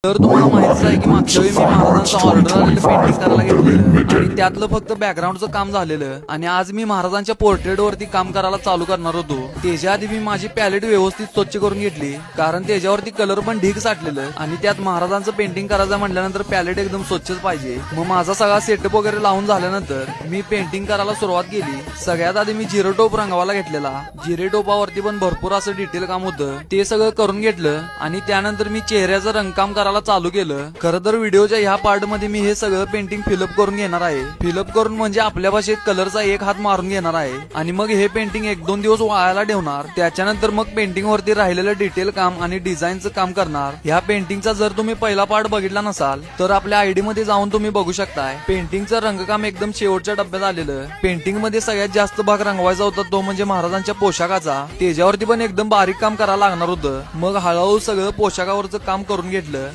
तर तुम्हाला माहितीच आहे की मागच्या वेळी मी महाराजांचं ऑर्डर आलेलं पेंटिंग करायला घेतलेलं आणि त्यातलं फक्त बॅकग्राऊंडचं काम झालेलं आणि आज मी महाराजांच्या पोर्ट्रेट वरती काम करायला चालू करणार होतो. त्याच्या आधी मी माझी पॅलेट व्यवस्थित स्वच्छ करून घेतली कारण त्याच्यावरती कलर पण ढीग साठलेलं आणि त्यात महाराजांचं पेंटिंग करायचं म्हटल्यानंतर पॅलेट एकदम स्वच्छच पाहिजे. मग माझा सगळा सेटअप वगैरे लावून झाल्यानंतर मी पेंटिंग करायला सुरुवात केली. सगळ्यात आधी मी जिरो टोप रंगवायला घेतलेला. जिरे टोपावरती पण भरपूर असं डिटेल काम होतं ते सगळं करून घेतलं आणि त्यानंतर मी चेहऱ्याचं रंगकाम करायला चालू केलं. खरं तर व्हिडिओच्या ह्या पार्ट मध्ये मी हे सगळं पेंटिंग फिलअप करून घेणार आहे. फिलअप करून म्हणजे आपल्या भाषेत कलरचा एक हात मारून घेणार आहे आणि मग हे पेंटिंग 1-2 दिवस वाळायला ठेवणार. त्याच्यानंतर मग पेंटिंग वरती राहिलेलं डिटेल काम आणि डिझाईनचं काम करणार. ह्या पेंटिंगचा जर तुम्ही पहिला पार्ट बघितला नसाल तर आपल्या आयडी मध्ये जाऊन तुम्ही बघू शकताय. पेंटिंगचं रंगकाम एकदम शेवटच्या टप्प्यात आलेलं. पेंटिंग मध्ये सगळ्यात जास्त भाग रंगवायचा होता तो म्हणजे महाराजांच्या पोशाखाचा. त्याच्यावरती पण एकदम बारीक काम करायला लागणार होतं. मग हळूहळू सगळं पोशाखावरचं काम करून घेतलं.